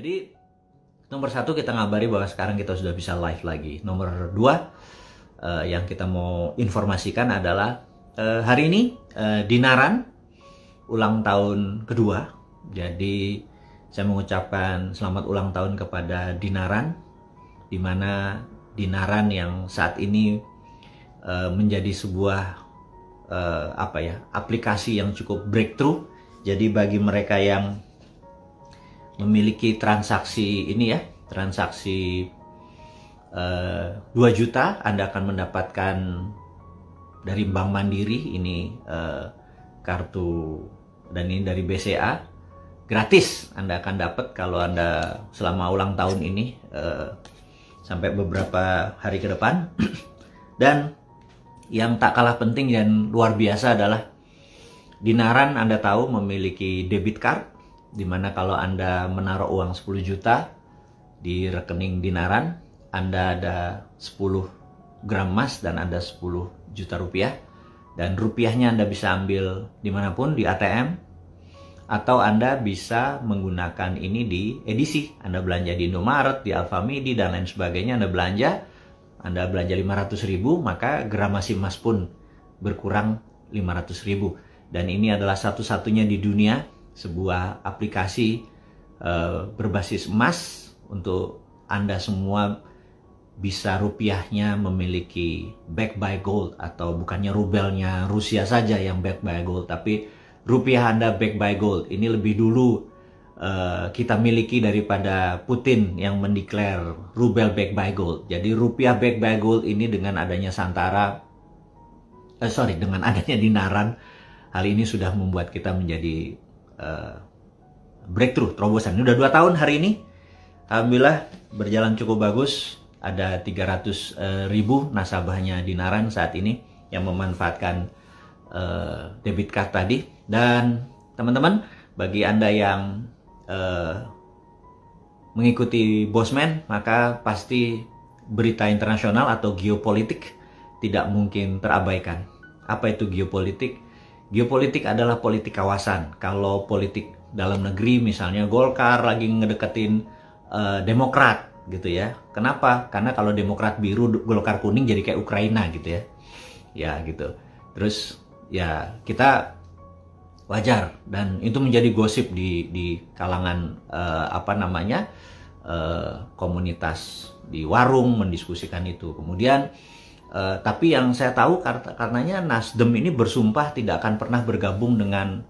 Jadi nomor satu, kita ngabari bahwa sekarang kita sudah bisa live lagi. Nomor dua, yang kita mau informasikan adalah hari ini Dinaran ulang tahun kedua. Jadi saya mengucapkan selamat ulang tahun kepada Dinaran, di mana Dinaran yang saat ini menjadi sebuah aplikasi yang cukup breakthrough. Jadi bagi mereka yang memiliki transaksi ini ya, transaksi 2 juta, Anda akan mendapatkan dari Bank Mandiri ini kartu, dan ini dari BCA gratis. Anda akan dapat kalau Anda selama ulang tahun ini sampai beberapa hari ke depan. Dan yang tak kalah penting dan luar biasa adalah Dinaran, Anda tahu, memiliki debit card, dimana kalau Anda menaruh uang 10 juta di rekening Dinaran, Anda ada 10 gram emas dan ada 10 juta rupiah. Dan rupiahnya Anda bisa ambil dimanapun, di ATM, atau Anda bisa menggunakan ini di edisi. Anda belanja di Indomaret, di Alfamidi, dan lain sebagainya. Anda belanja 500.000, maka gramasi emas pun berkurang 500.000. Dan ini adalah satu-satunya di dunia sebuah aplikasi berbasis emas untuk Anda semua bisa rupiahnya memiliki back by gold, atau bukannya rubelnya Rusia saja yang back by gold, tapi rupiah Anda back by gold. Ini lebih dulu kita miliki daripada Putin yang mendeklar rubel back by gold. Jadi rupiah back by gold ini dengan adanya dengan adanya Dinaran, hal ini sudah membuat kita menjadi breakthrough, terobosan. Ini udah 2 tahun hari ini. Alhamdulillah berjalan cukup bagus. Ada 300.000 nasabahnya Dinaran saat ini yang memanfaatkan debit card tadi. Dan teman-teman, bagi Anda yang mengikuti Bosman, maka pasti berita internasional atau geopolitik tidak mungkin terabaikan. Apa itu geopolitik? Geopolitik adalah politik kawasan. Kalau politik dalam negeri, misalnya Golkar lagi ngedeketin Demokrat gitu ya. Kenapa? Karena kalau Demokrat biru, Golkar kuning, jadi kayak Ukraina gitu ya. Ya gitu. Terus ya kita wajar, dan itu menjadi gosip di kalangan komunitas di warung mendiskusikan itu. Kemudian tapi yang saya tahu, karenanya Nasdem ini bersumpah tidak akan pernah bergabung dengan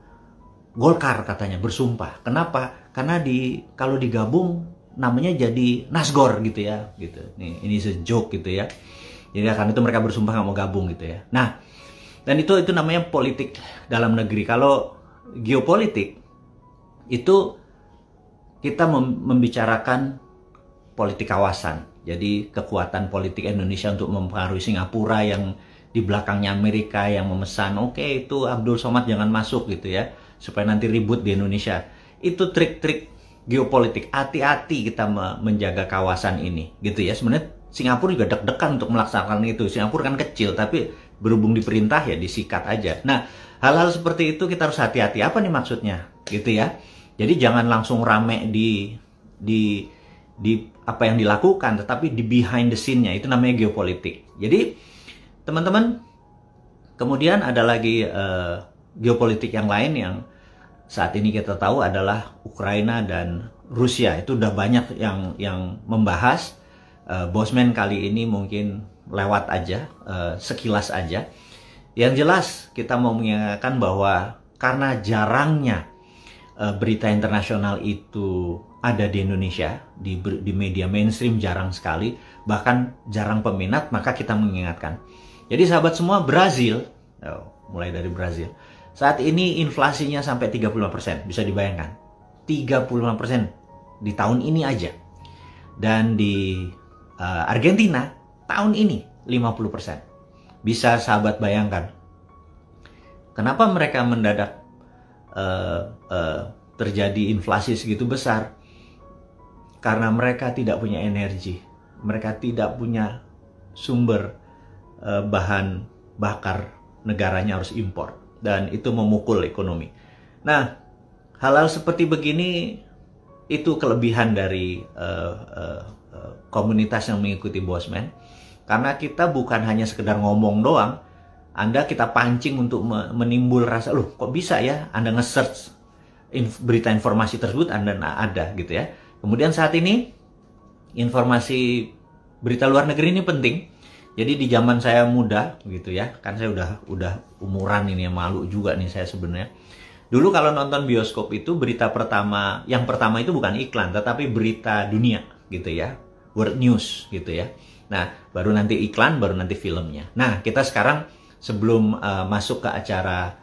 Golkar, katanya bersumpah. Kenapa? Karena kalau digabung namanya jadi Nasgor gitu ya, gitu. Ini joke gitu ya. Jadi karena itu mereka bersumpah nggak mau gabung gitu ya. Nah, dan itu namanya politik dalam negeri. Kalau geopolitik itu kita membicarakan politik kawasan. Jadi kekuatan politik Indonesia untuk mempengaruhi Singapura yang di belakangnya Amerika yang memesan, oke, itu Abdul Somad jangan masuk gitu ya, supaya nanti ribut di Indonesia. Itu trik-trik geopolitik. Hati-hati kita menjaga kawasan ini gitu ya. Sebenarnya Singapura juga deg-degan untuk melaksanakan itu. Singapura kan kecil, tapi berhubung diperintah ya disikat aja. Nah, hal-hal seperti itu kita harus hati-hati. Apa nih maksudnya gitu ya. Jadi jangan langsung rame di apa yang dilakukan, tetapi di behind the scene-nya, itu namanya geopolitik. Jadi teman-teman, kemudian ada lagi geopolitik yang lain yang saat ini kita tahu adalah Ukraina dan Rusia. Itu udah banyak yang membahas. Bosman kali ini mungkin lewat aja, sekilas aja. Yang jelas kita mau mengingatkan bahwa karena jarangnya berita internasional itu ada di Indonesia, di media mainstream jarang sekali, bahkan jarang peminat, maka kita mengingatkan. Jadi sahabat semua, Brazil, mulai dari Brazil, saat ini inflasinya sampai 35%, bisa dibayangkan. 35% di tahun ini aja. Dan di Argentina, tahun ini 50%. Bisa sahabat bayangkan. Kenapa mereka mendadak terjadi inflasi segitu besar? Karena mereka tidak punya energi, mereka tidak punya sumber bahan bakar, negaranya harus impor, dan itu memukul ekonomi. Nah, hal-hal seperti begini Itu kelebihan dari komunitas yang mengikuti Bosman. Karena kita bukan hanya sekedar ngomong doang, Anda kita pancing untuk menimbul rasa, loh kok bisa ya Anda nge-search berita informasi tersebut, Anda ada gitu ya. Kemudian saat ini informasi berita luar negeri ini penting. Jadi di zaman saya muda gitu ya, kan saya udah umuran ini ya, malu juga nih saya sebenarnya. Dulu kalau nonton bioskop itu berita pertama, yang pertama itu bukan iklan, tetapi berita dunia gitu ya, world news gitu ya. Nah, baru nanti iklan, baru nanti filmnya. Nah, kita sekarang sebelum masuk ke acara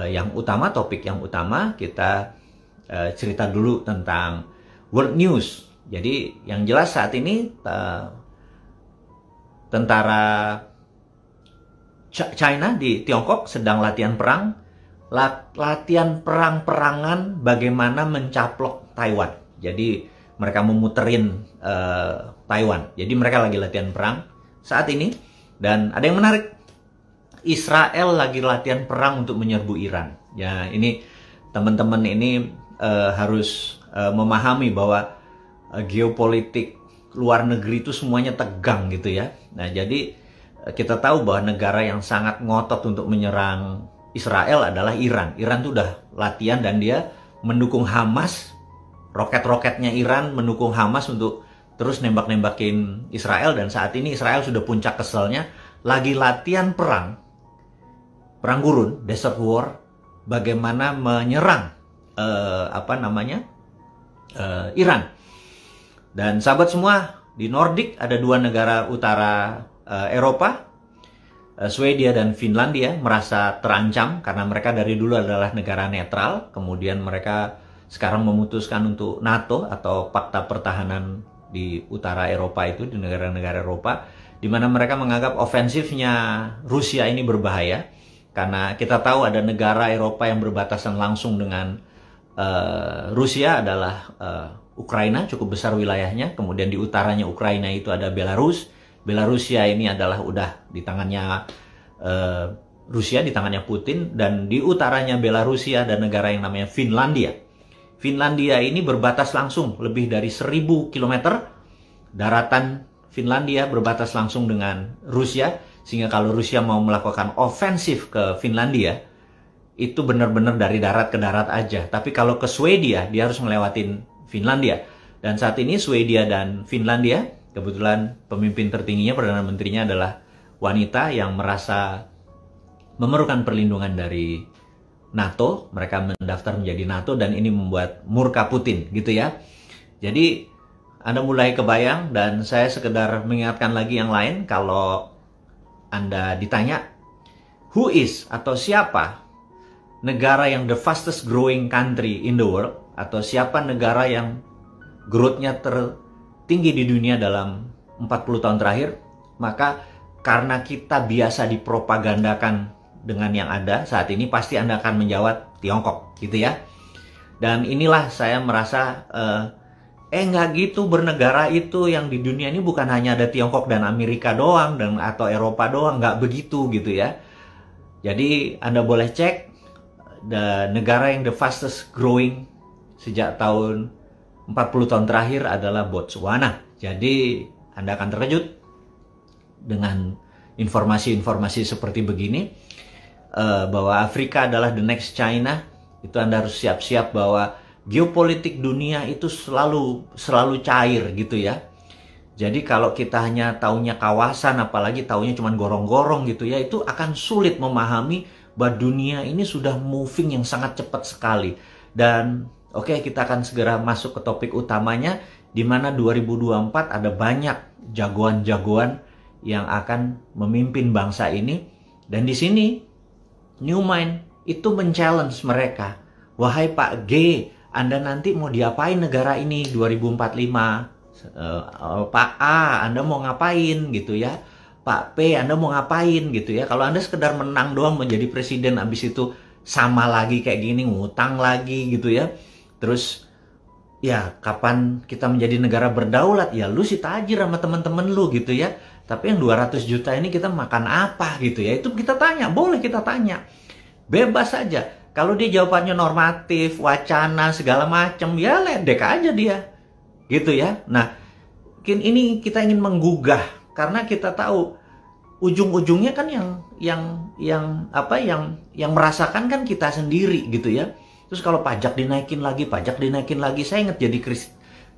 yang utama, topik yang utama, kita cerita dulu tentang world news. Jadi yang jelas saat ini tentara China di Tiongkok sedang latihan perang. Latihan perang-perangan bagaimana mencaplok Taiwan. Jadi mereka memuterin Taiwan. Jadi mereka lagi latihan perang saat ini. Dan ada yang menarik, Israel lagi latihan perang untuk menyerbu Iran. Ya, ini teman-teman ini harus memahami bahwa geopolitik luar negeri itu semuanya tegang gitu ya. Nah, jadi kita tahu bahwa negara yang sangat ngotot untuk menyerang Israel adalah Iran. Iran tuh udah latihan dan dia mendukung Hamas. Roket-roketnya Iran mendukung Hamas untuk terus nembak-nembakin Israel. Dan saat ini Israel sudah puncak keselnya, lagi latihan perang gurun, desert war, bagaimana menyerang Iran. Dan sahabat semua, di Nordik ada dua negara utara Eropa, Swedia dan Finlandia, merasa terancam karena mereka dari dulu adalah negara netral. Kemudian mereka sekarang memutuskan untuk NATO atau Pakta Pertahanan di utara Eropa itu, di negara-negara Eropa, di mana mereka menganggap ofensifnya Rusia ini berbahaya. Karena kita tahu ada negara Eropa yang berbatasan langsung dengan Rusia adalah Ukraina, cukup besar wilayahnya. Kemudian di utaranya Ukraina itu ada Belarus. Belarusia ini adalah udah di tangannya Rusia, di tangannya Putin. Dan di utaranya Belarusia ada negara yang namanya Finlandia. Finlandia ini berbatas langsung lebih dari 1000 km. Daratan Finlandia berbatas langsung dengan Rusia. Sehingga kalau Rusia mau melakukan ofensif ke Finlandia, itu benar-benar dari darat ke darat aja. Tapi kalau ke Swedia, dia harus ngelewatin Finlandia. Dan saat ini Swedia dan Finlandia, kebetulan pemimpin tertingginya, Perdana Menterinya adalah wanita yang merasa memerlukan perlindungan dari NATO. Mereka mendaftar menjadi NATO dan ini membuat murka Putin gitu ya. Jadi Anda mulai kebayang, dan saya sekedar mengingatkan lagi yang lain. Kalau Anda ditanya, who is atau siapa negara yang the fastest growing country in the world, atau siapa negara yang growth-nya tertinggi di dunia dalam 40 tahun terakhir, maka karena kita biasa dipropagandakan dengan yang ada saat ini, pasti Anda akan menjawab Tiongkok gitu ya. Dan inilah saya merasa nggak gitu, bernegara itu yang di dunia ini bukan hanya ada Tiongkok dan Amerika doang dan atau Eropa doang, nggak begitu gitu ya. Jadi Anda boleh cek, negara yang the fastest growing sejak tahun 40 tahun terakhir adalah Botswana. Jadi Anda akan terkejut dengan informasi-informasi seperti begini, bahwa Afrika adalah the next China. Itu Anda harus siap-siap bahwa geopolitik dunia itu selalu cair gitu ya. Jadi kalau kita hanya taunya kawasan, apalagi taunya cuma gorong-gorong gitu ya, itu akan sulit memahami bahwa dunia ini sudah moving yang sangat cepat sekali. Dan oke, kita akan segera masuk ke topik utamanya, di mana 2024 ada banyak jagoan-jagoan yang akan memimpin bangsa ini. Dan di sini New Mind itu men-challenge mereka. Wahai Pak G, Anda nanti mau diapain negara ini 2045? Pak A, Anda mau ngapain gitu ya? Pak P, Anda mau ngapain gitu ya? Kalau Anda sekedar menang doang menjadi presiden, abis itu sama lagi kayak gini, ngutang lagi gitu ya. Terus ya kapan kita menjadi negara berdaulat? Ya lu sih tajir sama temen-temen lu gitu ya. Tapi yang 200 juta ini kita makan apa gitu ya? Itu kita tanya, boleh kita tanya. Bebas saja. Kalau dia jawabannya normatif, wacana, segala macam, ya ledek aja dia. Gitu ya. Nah, ini kita ingin menggugah karena kita tahu ujung-ujungnya kan yang merasakan kan kita sendiri gitu ya. Terus kalau pajak dinaikin lagi, saya ingat jadi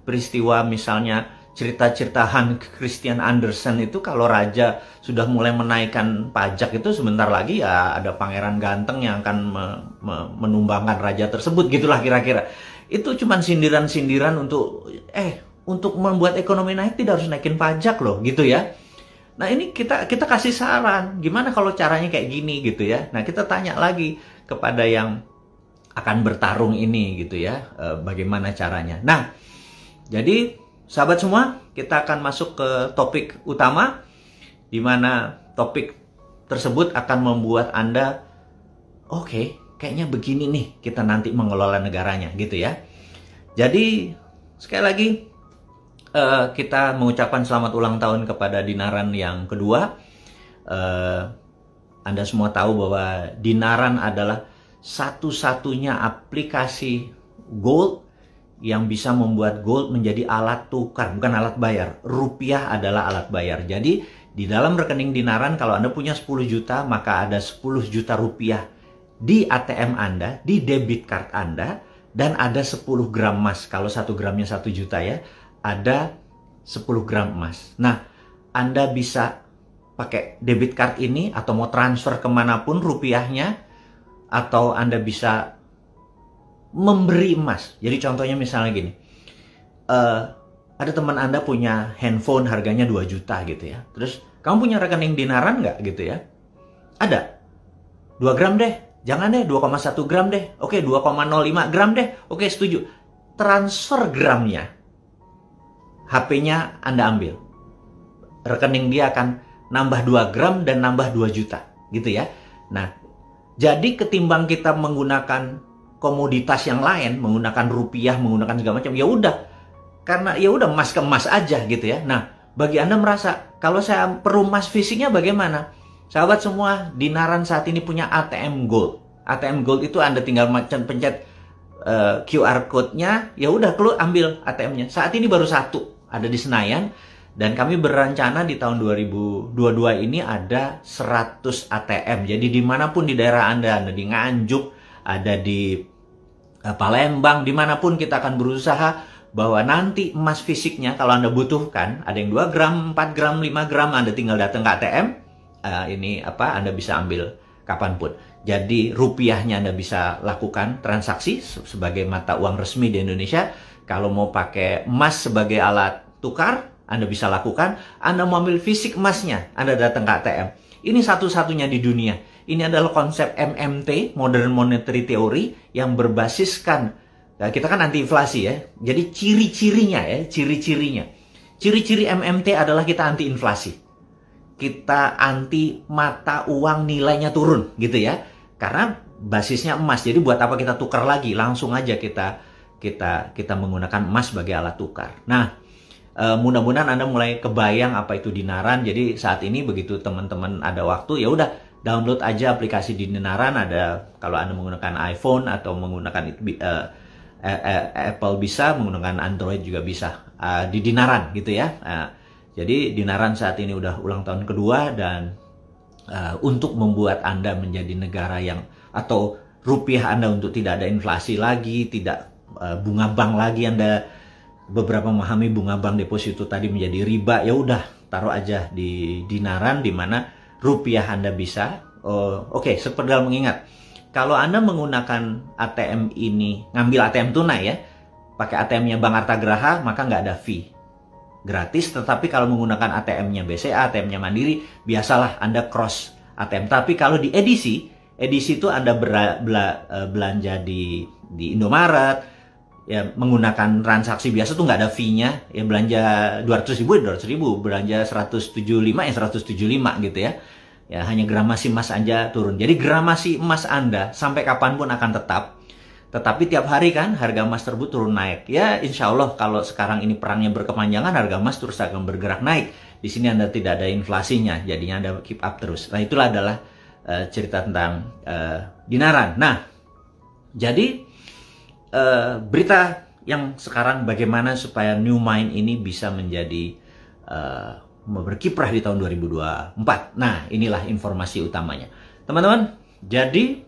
peristiwa misalnya cerita-cerita Hans Christian Andersen itu, kalau raja sudah mulai menaikkan pajak itu sebentar lagi ya ada pangeran ganteng yang akan menumbangkan raja tersebut, gitulah kira-kira. Itu cuma sindiran-sindiran untuk membuat ekonomi naik tidak harus naikin pajak loh, gitu ya. Nah, ini kita kasih saran, gimana kalau caranya kayak gini gitu ya. Nah, kita tanya lagi kepada yang akan bertarung ini gitu ya, bagaimana caranya. Nah, jadi sahabat semua, kita akan masuk ke topik utama, di mana topik tersebut akan membuat Anda, oke, kayaknya begini nih kita nanti mengelola negaranya gitu ya. Jadi, sekali lagi, kita mengucapkan selamat ulang tahun kepada Dinaran yang kedua. Anda semua tahu bahwa Dinaran adalah satu-satunya aplikasi gold yang bisa membuat gold menjadi alat tukar, bukan alat bayar. Rupiah adalah alat bayar. Jadi di dalam rekening Dinaran, kalau Anda punya 10 juta, maka ada 10 juta rupiah di ATM Anda, di debit card Anda, dan ada 10 gram emas. Kalau 1 gramnya 1 juta ya, ada 10 gram emas. Nah, Anda bisa pakai debit card ini atau mau transfer kemanapun rupiahnya, atau Anda bisa memberi emas. Jadi contohnya misalnya gini, ada teman Anda punya handphone harganya 2 juta gitu ya. Terus, kamu punya rekening Dinaran nggak gitu ya? Ada. 2 gram deh. Jangan deh, 2,1 gram deh. Oke, 2,05 gram deh. Oke, setuju. Transfer gramnya. HP-nya Anda ambil. Rekening dia akan nambah 2 gram dan nambah 2 juta. Gitu ya. Nah, jadi ketimbang kita menggunakan komoditas yang lain, menggunakan rupiah, menggunakan segala macam, ya udah. Karena ya udah emas ke emas aja gitu ya. Nah, bagi Anda merasa, kalau saya perlu emas fisiknya bagaimana? Sahabat semua, Dinaran saat ini punya ATM Gold. ATM Gold itu Anda tinggal pencet QR code-nya, ya udah keluar ambil ATM-nya. Saat ini baru satu, ada di Senayan, dan kami berencana di tahun 2022 ini ada 100 ATM. Jadi dimanapun di daerah Anda di Nganjuk, ada di Palembang, dimanapun kita akan berusaha bahwa nanti emas fisiknya kalau Anda butuhkan, ada yang 2 gram, 4 gram, 5 gram, Anda tinggal datang ke ATM, Anda bisa ambil kapanpun. Jadi rupiahnya Anda bisa lakukan transaksi sebagai mata uang resmi di Indonesia. Kalau mau pakai emas sebagai alat tukar, Anda bisa lakukan. Anda mau ambil fisik emasnya, Anda datang ke ATM. Ini satu-satunya di dunia. Ini adalah konsep MMT, Modern Monetary Theory, yang berbasiskan, nah kita kan anti inflasi ya. Jadi ciri-cirinya ya, ciri-ciri MMT adalah kita anti inflasi. Kita anti mata uang nilainya turun gitu ya. Karena basisnya emas. Jadi buat apa kita tukar lagi? Langsung aja kita menggunakan emas sebagai alat tukar. Nah, mudah-mudahan Anda mulai kebayang apa itu Dinaran. Jadi saat ini begitu teman-teman ada waktu, ya udah download aja aplikasi Dinaran. Ada kalau Anda menggunakan iPhone atau menggunakan Apple bisa, menggunakan Android juga bisa. Di Dinaran gitu ya. Jadi Dinaran saat ini udah ulang tahun kedua, dan untuk membuat Anda menjadi negara yang, atau rupiah Anda untuk tidak ada inflasi lagi, tidak bunga bank lagi. Anda beberapa memahami bunga bank deposito tadi menjadi riba, ya udah taruh aja di Dinaran, di mana rupiah Anda bisa. Oke, sepedal mengingat, kalau Anda menggunakan ATM ini, ngambil ATM tunai ya, pakai ATM-nya Bank Artagraha, maka nggak ada fee, gratis. Tetapi kalau menggunakan ATM-nya BCA, ATM-nya Mandiri, biasalah Anda cross ATM. Tapi kalau di edisi itu Anda belanja di Indomaret, ya menggunakan transaksi biasa tuh nggak ada fee-nya. Ya belanja 200.000 ya 200.000, belanja 175 ya 175 gitu ya. Ya hanya gramasi emas aja turun. Jadi gramasi emas Anda sampai kapanpun akan tetap. Tetapi tiap hari kan harga emas tersebut turun naik. Ya insya Allah kalau sekarang ini perangnya berkepanjangan, harga emas terus akan bergerak naik. Di sini Anda tidak ada inflasinya, jadinya Anda keep up terus. Nah itulah adalah cerita tentang Dinaran. Nah Jadi berita yang sekarang bagaimana supaya New Mind ini bisa menjadi berkiprah di tahun 2024. Nah, inilah informasi utamanya. Teman-teman, jadi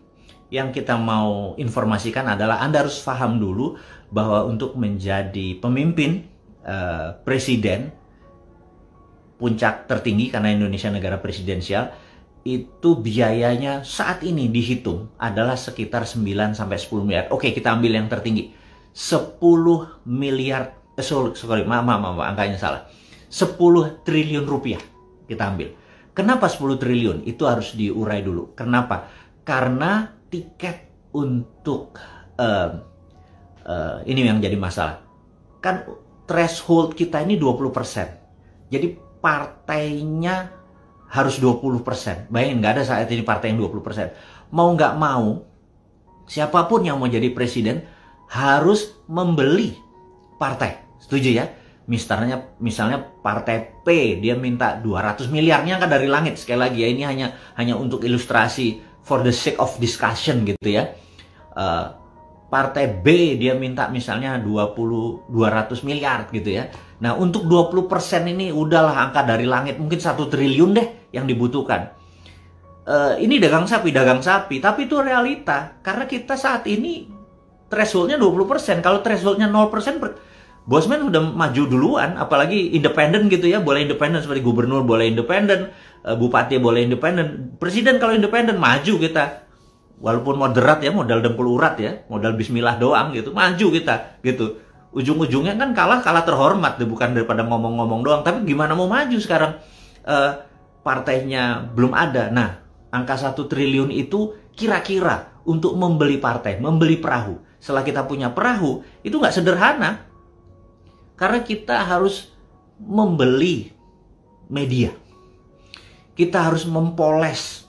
yang kita mau informasikan adalah Anda harus paham dulu bahwa untuk menjadi pemimpin presiden puncak tertinggi, karena Indonesia negara presidensial, itu biayanya saat ini dihitung adalah sekitar 9 sampai 10 miliar. Oke, kita ambil yang tertinggi. 10 miliar, maaf, angkanya salah. 10 triliun rupiah kita ambil. Kenapa 10 triliun? Itu harus diurai dulu. Kenapa? Karena tiket untuk ini yang jadi masalah. Kan threshold kita ini 20%. Jadi partainya harus 20%. Bayangin, nggak ada saat ini partai yang 20%. Mau nggak mau, siapapun yang mau jadi presiden harus membeli partai. Setuju ya? Misalnya partai P, dia minta 200 miliarnya kan dari langit. Sekali lagi ya, ini hanya untuk ilustrasi for the sake of discussion gitu ya. Partai B dia minta misalnya 200 miliar gitu ya. Nah, untuk 20% ini udahlah angka dari langit, mungkin 1 triliun deh yang dibutuhkan. Ini dagang sapi, tapi itu realita. Karena kita saat ini thresholdnya 20%. Kalau thresholdnya 0%, Bosman udah maju duluan, apalagi independen gitu ya. Boleh independen seperti gubernur boleh independen, bupati boleh independen. Presiden kalau independen maju kita. Walaupun moderat ya, modal dempul urat ya, modal bismillah doang gitu, maju kita gitu. Ujung-ujungnya kan kalah terhormat, bukan daripada ngomong-ngomong doang. Tapi gimana mau maju sekarang? Partainya belum ada. Nah, angka 1 triliun itu kira-kira untuk membeli partai, membeli perahu. Setelah kita punya perahu, itu nggak sederhana. Karena kita harus membeli media. Kita harus mempoles.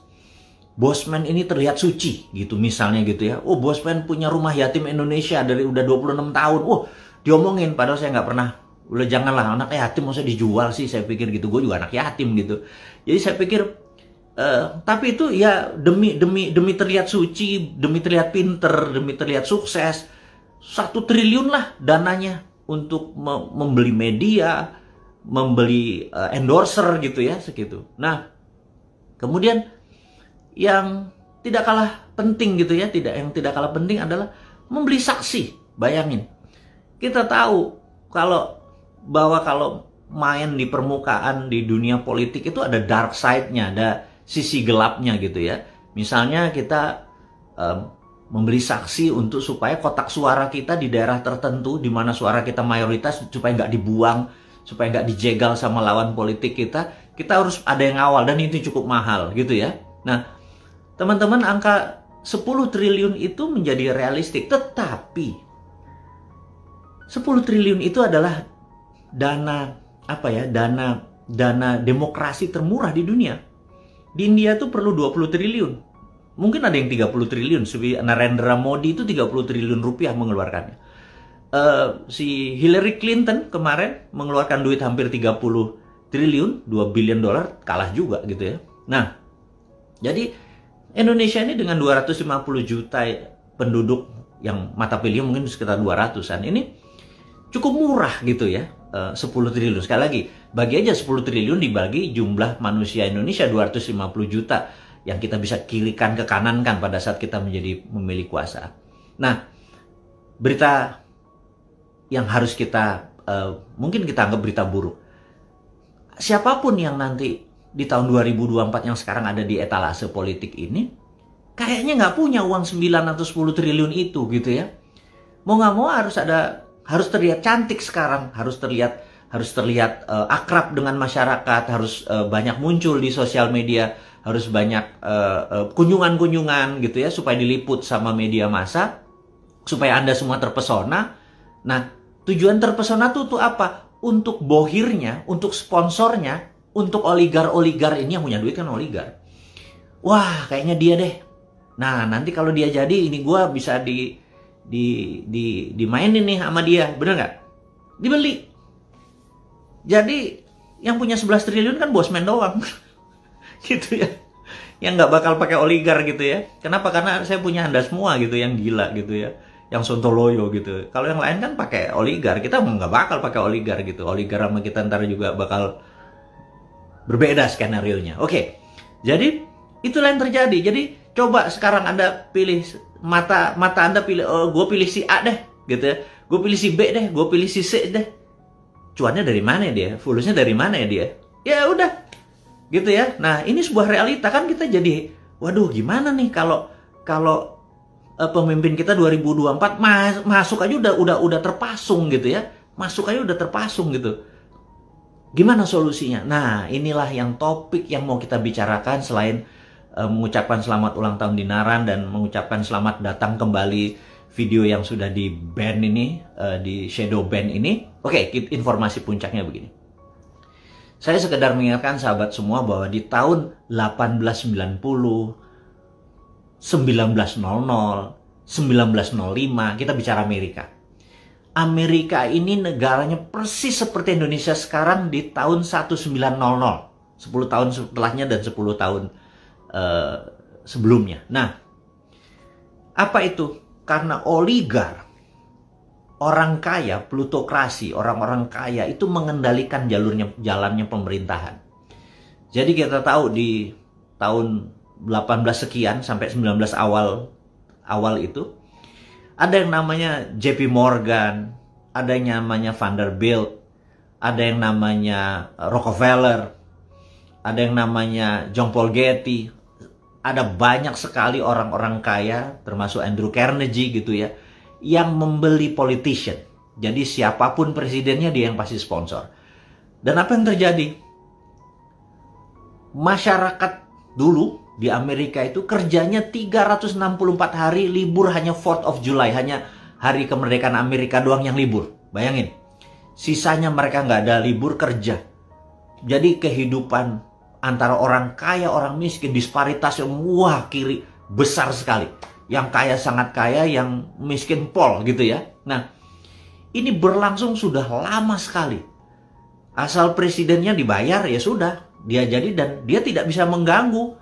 Bosman ini terlihat suci gitu misalnya gitu ya. Oh, Bosman punya rumah yatim Indonesia dari udah 26 tahun. Oh, diomongin padahal saya nggak pernah. Udah janganlah, anak yatim masa dijual sih, saya pikir gitu. Gue juga anak yatim gitu. Jadi saya pikir tapi itu ya demi terlihat suci, demi terlihat pinter, demi terlihat sukses. 1 triliun lah dananya untuk membeli media, membeli endorser gitu ya, segitu. Nah, kemudian yang tidak kalah penting gitu ya, yang tidak kalah penting adalah membeli saksi. Bayangin, kita tahu kalau main di permukaan di dunia politik itu ada dark side-nya, ada sisi gelapnya gitu ya. Misalnya kita membeli saksi untuk supaya kotak suara kita di daerah tertentu di mana suara kita mayoritas supaya nggak dibuang, supaya nggak dijegal sama lawan politik kita harus ada yang ngawal, dan itu cukup mahal gitu ya. Nah, teman-teman, angka 10 triliun itu menjadi realistik, tetapi 10 triliun itu adalah dana demokrasi termurah di dunia. Di India tuh perlu 20 triliun. Mungkin ada yang 30 triliun. Narendra Modi itu 30 triliun rupiah mengeluarkannya. Si Hillary Clinton kemarin mengeluarkan duit hampir 30 triliun, 2 billion dolar, kalah juga gitu ya. Nah, jadi Indonesia ini dengan 250 juta penduduk yang mata pilih mungkin sekitar 200-an, ini cukup murah gitu ya. 10 triliun. Sekali lagi, bagi aja 10 triliun dibagi jumlah manusia Indonesia 250 juta yang kita bisa kirikan ke kanan kan pada saat kita menjadi memilih kuasa. Nah, berita yang harus kita mungkin kita anggap berita buruk. Siapapun yang nanti di tahun 2024 yang sekarang ada di etalase politik ini, kayaknya nggak punya uang 9 atau 10 triliun itu gitu ya. Mau nggak mau harus terlihat cantik sekarang, harus terlihat akrab dengan masyarakat, harus banyak muncul di sosial media, harus banyak kunjungan-kunjungan gitu ya, supaya diliput sama media massa, supaya Anda semua terpesona. Nah, tujuan terpesona tuh apa? Untuk bohirnya, untuk sponsornya, untuk oligar-oligar ini yang punya duit kan oligar. Wah, kayaknya dia deh. Nah, nanti kalau dia jadi, ini gue bisa dimainin nih sama dia, bener nggak? Dibeli. Jadi yang punya 11 triliun kan Bosman doang. Gitu ya. yang nggak bakal pakai oligar gitu ya. Kenapa? Karena saya punya Anda semua gitu yang gila gitu ya, yang sontoloyo gitu. Kalau yang lain kan pakai oligar, kita nggak bakal pakai oligar gitu. Oligar sama kita ntar juga bakal berbeda skenario-nya. Oke, jadi itulah yang terjadi. Jadi coba sekarang Anda pilih mata Anda pilih, oh, gue pilih si A deh gitu ya, gue pilih si B deh, gue pilih si C deh. Cuannya dari mana ya dia? Fulusnya dari mana ya dia? Ya udah, gitu ya. Nah ini sebuah realita kan, kita jadi, waduh gimana nih kalau pemimpin kita 2024 masuk aja udah terpasung gitu ya, masuk aja udah terpasung gitu. Gimana solusinya? Nah inilah yang topik yang mau kita bicarakan selain mengucapkan selamat ulang tahun Dinaran dan mengucapkan selamat datang kembali video yang sudah di ban ini, di shadow ban ini. Oke, informasi puncaknya begini. Saya sekedar mengingatkan sahabat semua bahwa di tahun 1890, 1900, 1905, kita bicara Amerika. Amerika ini negaranya persis seperti Indonesia sekarang di tahun 1900. 10 tahun setelahnya dan 10 tahun sebelumnya. Nah, apa itu? Karena oligar, orang kaya, plutokrasi, orang-orang kaya itu mengendalikan jalannya pemerintahan. Jadi kita tahu di tahun 18 sekian sampai 19 awal itu ada yang namanya JP Morgan, ada yang namanya Vanderbilt, ada yang namanya Rockefeller, ada yang namanya John Paul Getty. Ada banyak sekali orang-orang kaya, termasuk Andrew Carnegie gitu ya, yang membeli politician. Jadi siapapun presidennya dia yang pasti sponsor. Dan apa yang terjadi? Masyarakat dulu di Amerika itu kerjanya 364 hari, libur hanya 4th of July, hanya hari kemerdekaan Amerika doang yang libur. Bayangin, sisanya mereka nggak ada libur kerja. Jadi kehidupan antara orang kaya, orang miskin, disparitas yang kiri besar sekali. Yang kaya sangat kaya, yang miskin pol gitu ya. Nah, ini berlangsung sudah lama sekali. Asal presidennya dibayar ya sudah, dia jadi, dan dia tidak bisa mengganggu.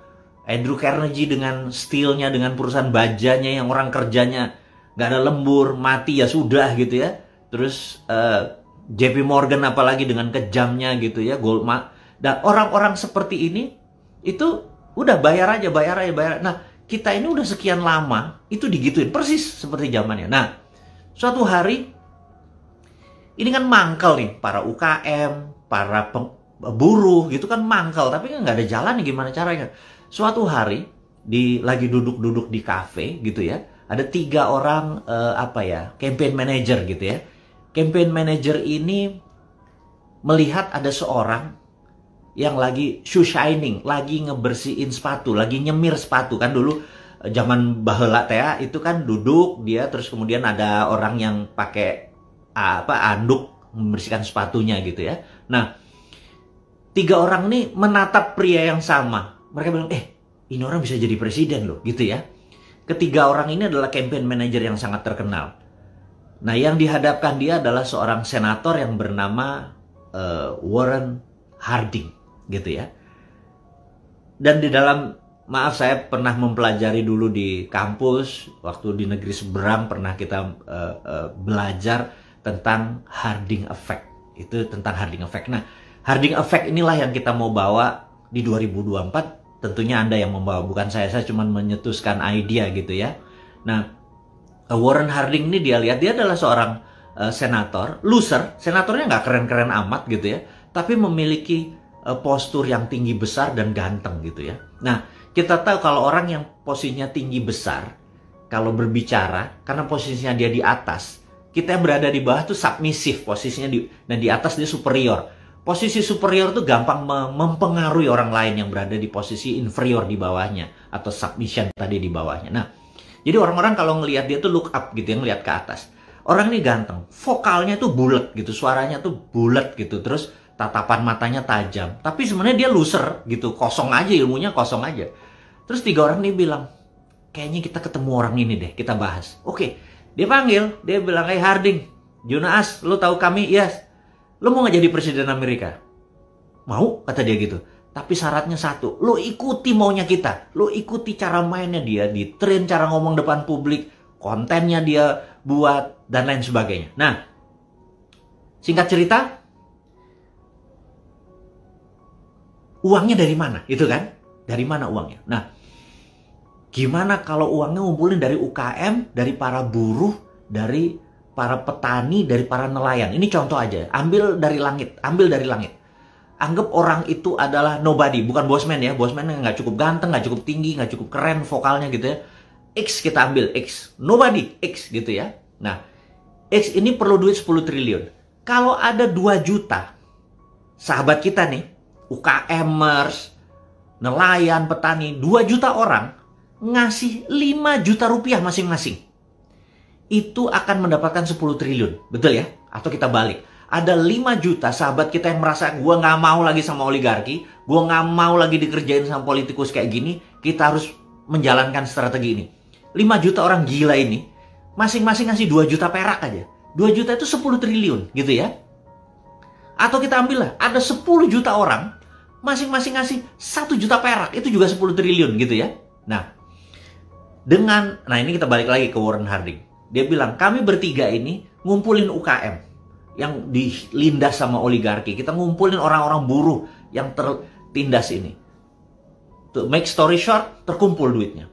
Andrew Carnegie dengan steelnya, dengan perusahaan bajanya yang orang kerjanya nggak ada lembur, mati ya sudah gitu ya. Terus JP Morgan apalagi dengan kejamnya gitu ya, Goldman. Dan orang-orang seperti ini itu udah bayar aja. Nah, kita ini udah sekian lama itu digituin persis seperti zamannya. Nah, suatu hari ini kan mangkal nih para UKM, para buruh gitu kan mangkal, tapi kan nggak ada jalan nih gimana caranya. Suatu hari lagi duduk-duduk di kafe gitu ya, ada 3 orang campaign manager gitu ya. Campaign manager ini melihat ada seorang yang lagi shoe shining, lagi ngebersihin sepatu, lagi nyemir sepatu. Kan dulu zaman baheula teh itu kan duduk dia, terus kemudian ada orang yang pakai anduk membersihkan sepatunya gitu ya. Nah, 3 orang nih menatap pria yang sama. Mereka bilang, ini orang bisa jadi presiden loh gitu ya. Ketiga orang ini adalah campaign manager yang sangat terkenal. Nah, yang dihadapkan dia adalah seorang senator yang bernama Warren Harding gitu ya. Dan di dalam, maaf saya pernah mempelajari dulu di kampus, waktu di negeri seberang pernah kita belajar tentang Harding Effect. Itu tentang Harding Effect. Nah, Harding Effect inilah yang kita mau bawa di 2024. Tentunya Anda yang membawa, bukan saya cuma menyetuskan idea gitu ya. Nah, Warren Harding ini dia adalah seorang senator, loser, senatornya nggak keren-keren amat gitu ya, tapi memiliki postur yang tinggi besar dan ganteng gitu ya. Nah, kita tahu kalau orang yang posisinya tinggi besar, kalau berbicara, karena posisinya dia di atas, kita yang berada di bawah tuh submisif posisinya, dan di atas dia superior. Posisi superior tuh gampang mempengaruhi orang lain yang berada di posisi inferior di bawahnya, atau submission tadi di bawahnya. Nah, jadi orang-orang kalau ngelihat dia tuh look up gitu ya, ngelihat ke atas. Orang ini ganteng, vokalnya tuh bulat gitu, suaranya tuh bulat gitu, terus tatapan matanya tajam. Tapi sebenarnya dia loser gitu, kosong aja, ilmunya kosong aja. Terus 3 orang ini bilang, kayaknya kita ketemu orang ini deh, kita bahas. Oke, dia panggil, dia bilang, hey Harding, Jonas, lo tahu kami? Yes. Lo mau nggak jadi presiden Amerika? Mau, kata dia gitu. Tapi syaratnya satu, lo ikuti maunya kita. Lo ikuti cara mainnya dia, di-train cara ngomong depan publik, kontennya dia buat, dan lain sebagainya. Nah, singkat cerita, uangnya dari mana? Itu kan? Dari mana uangnya? Nah, gimana kalau uangnya ngumpulin dari UKM, dari para buruh, dari para petani, dari para nelayan? Ini contoh aja. Ambil dari langit. Anggap orang itu adalah nobody, bukan bosman ya. Bosman nggak cukup ganteng, nggak cukup tinggi, nggak cukup keren vokalnya gitu ya. X kita ambil, X. Nobody, X gitu ya. Nah, X ini perlu duit 10 triliun. Kalau ada 2 juta, sahabat kita nih, UKMers, nelayan, petani, 2 juta orang, ngasih 5 juta rupiah masing-masing. Itu akan mendapatkan 10 triliun, betul ya? Atau kita balik. Ada 5 juta sahabat kita yang merasa, gue gak mau lagi sama oligarki, gue gak mau lagi dikerjain sama politikus kayak gini, kita harus menjalankan strategi ini. 5 juta orang gila ini, masing-masing ngasih 2 juta perak aja. 2 juta itu 10 triliun, gitu ya. Atau kita ambil lah, ada 10 juta orang, masing-masing ngasih 1 juta perak, itu juga 10 triliun, gitu ya. Nah, ini kita balik lagi ke Warren Harding. Dia bilang, kami bertiga ini ngumpulin UKM yang dilindas sama oligarki. Kita ngumpulin orang-orang buruh yang tertindas ini. To make story short, terkumpul duitnya.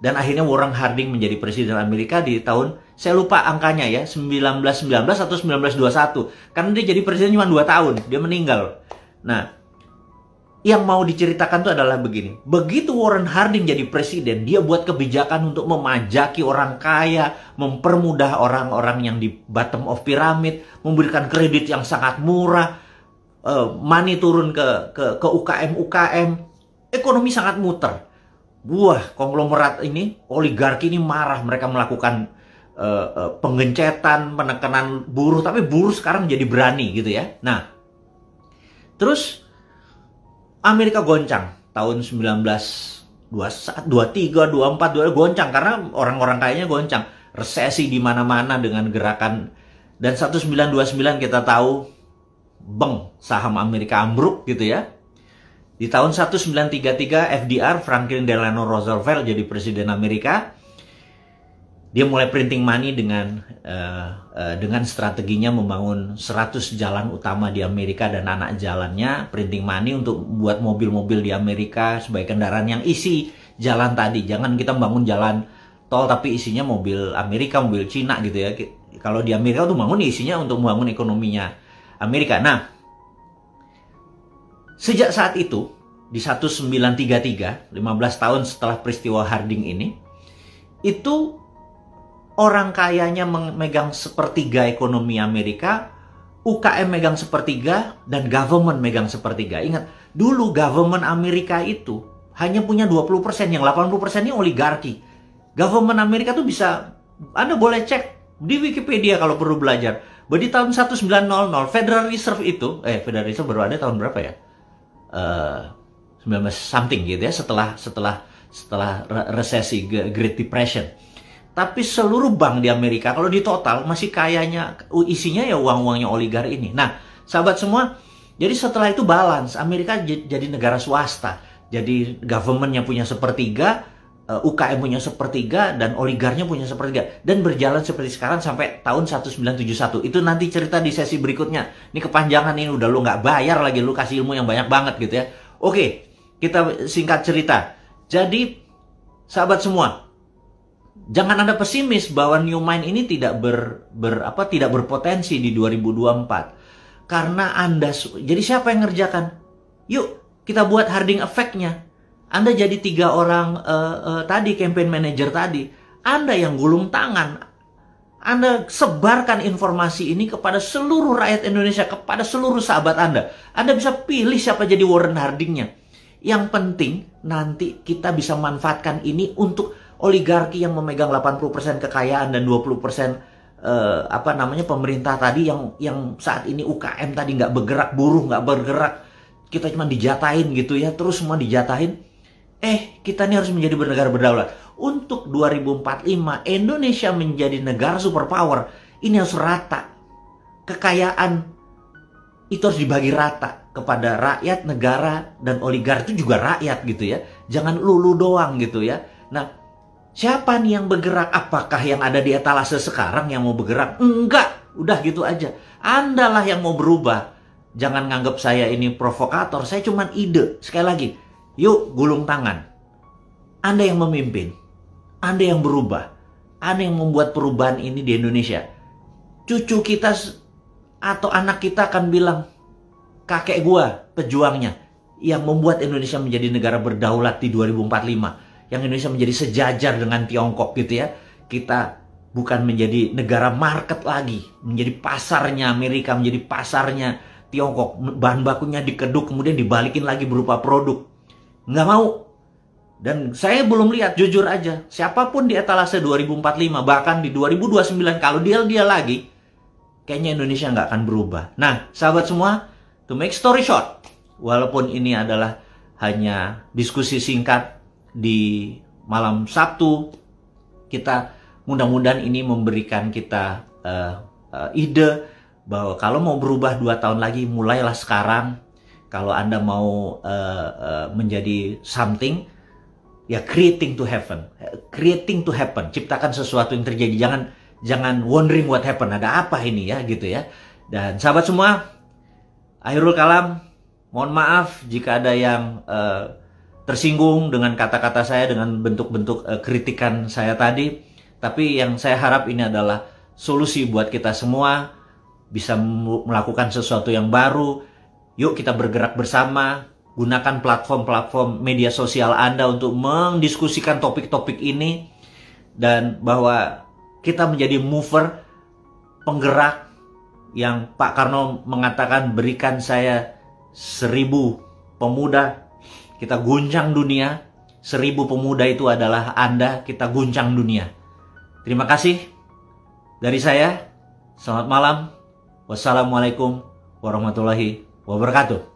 Dan akhirnya Warren Harding menjadi presiden Amerika di tahun, saya lupa angkanya ya, 1919 atau 1921. Karena dia jadi presiden cuma 2 tahun, dia meninggal. Nah, yang mau diceritakan itu adalah begini. Begitu Warren Harding jadi presiden, dia buat kebijakan untuk memajaki orang kaya, mempermudah orang-orang yang di bottom of pyramid, memberikan kredit yang sangat murah, money turun ke UKM-UKM, ekonomi sangat muter. Wah, konglomerat ini, oligarki ini marah, mereka melakukan penggencetan, penekanan buruh, tapi buruh sekarang jadi berani gitu ya. Nah, terus Amerika goncang tahun 1923, 24, goncang karena orang-orang kayaknya goncang. Resesi di mana-mana dengan gerakan, dan 1929 kita tahu saham Amerika ambruk gitu ya. Di tahun 1933 FDR, Franklin Delano Roosevelt, jadi presiden Amerika. Dia mulai printing money dengan strateginya membangun 100 jalan utama di Amerika dan anak jalannya, printing money untuk buat mobil-mobil di Amerika sebagai kendaraan yang isi jalan tadi. Jangan kita bangun jalan tol tapi isinya mobil Amerika, mobil Cina gitu ya. Kalau di Amerika tuh bangun isinya untuk membangun ekonominya Amerika. Nah, sejak saat itu, di 1933, 15 tahun setelah peristiwa Harding ini, itu orang kayanya memegang sepertiga ekonomi Amerika, UKM megang sepertiga, dan government megang sepertiga. Ingat, dulu government Amerika itu hanya punya 20%, yang 80% ini oligarki. Government Amerika tuh bisa, Anda boleh cek di Wikipedia kalau perlu belajar. Bahwa di tahun 1900, Federal Reserve itu, Federal Reserve baru ada tahun berapa ya? 19 something gitu ya, setelah resesi Great Depression. Tapi seluruh bank di Amerika, kalau di total, masih kayanya, isinya ya uang-uangnya oligarki ini. Nah, sahabat semua, jadi setelah itu balance. Amerika jadi negara swasta. Jadi government-nya punya sepertiga, UKM punya sepertiga, dan oligarnya punya sepertiga. Dan berjalan seperti sekarang sampai tahun 1971. Itu nanti cerita di sesi berikutnya. Ini kepanjangan ini, udah lu nggak bayar lagi, lu kasih ilmu yang banyak banget gitu ya. Oke, kita singkat cerita. Jadi, sahabat semua, jangan Anda pesimis bahwa New Mind ini tidak berpotensi di 2024. Karena Anda, jadi siapa yang ngerjakan? Yuk, kita buat Harding Effect-nya. Anda jadi 3 orang tadi, campaign manager tadi. Anda yang gulung tangan. Anda sebarkan informasi ini kepada seluruh rakyat Indonesia, kepada seluruh sahabat Anda. Anda bisa pilih siapa jadi Warren Harding-nya. Yang penting, nanti kita bisa manfaatkan ini untuk oligarki yang memegang 80% kekayaan dan 20% pemerintah tadi yang saat ini UKM tadi nggak bergerak, buruh nggak bergerak, kita cuma dijatahin gitu ya, terus semua dijatahin. Kita ini harus menjadi bernegara berdaulat. Untuk 2045 Indonesia menjadi negara superpower, ini harus rata. Kekayaan itu harus dibagi rata. kepada rakyat, negara, dan oligark itu juga rakyat gitu ya. Jangan lulu doang gitu ya. Nah, siapa nih yang bergerak? Apakah yang ada di etalase sekarang yang mau bergerak? Enggak, udah gitu aja. Andalah yang mau berubah. Jangan nganggap saya ini provokator, saya cuman ide. Sekali lagi, yuk gulung tangan. Anda yang memimpin, Anda yang berubah, Anda yang membuat perubahan ini di Indonesia. Cucu kita atau anak kita akan bilang, kakek gua pejuangnya yang membuat Indonesia menjadi negara berdaulat di 2045, yang Indonesia menjadi sejajar dengan Tiongkok gitu ya. Kita bukan menjadi negara market lagi, menjadi pasarnya Amerika, menjadi pasarnya Tiongkok, bahan bakunya dikeduk kemudian dibalikin lagi berupa produk. Nggak mau. Dan saya belum lihat, jujur aja, siapapun di etalase 2045 bahkan di 2029 kalau dia lagi, kayaknya Indonesia nggak akan berubah. Nah, sahabat semua, to make story short, walaupun ini adalah hanya diskusi singkat di malam Sabtu, kita mudah-mudahan ini memberikan kita ide bahwa kalau mau berubah 2 tahun lagi, mulailah sekarang. Kalau Anda mau menjadi something, ya creating to happen, ciptakan sesuatu yang terjadi. Jangan wondering what happen, ada apa ini ya gitu ya. Dan sahabat semua, akhirul kalam, mohon maaf jika ada yang tersinggung dengan kata-kata saya, dengan bentuk-bentuk kritikan saya tadi. Tapi yang saya harap ini adalah solusi buat kita semua, bisa melakukan sesuatu yang baru. Yuk kita bergerak bersama, gunakan platform-platform media sosial Anda untuk mendiskusikan topik-topik ini. Dan bahwa kita menjadi mover, penggerak, yang Pak Karno mengatakan berikan saya 1000 pemuda, kita guncang dunia. 1000 pemuda itu adalah Anda, kita guncang dunia. Terima kasih dari saya. Selamat malam. Wassalamualaikum warahmatullahi wabarakatuh.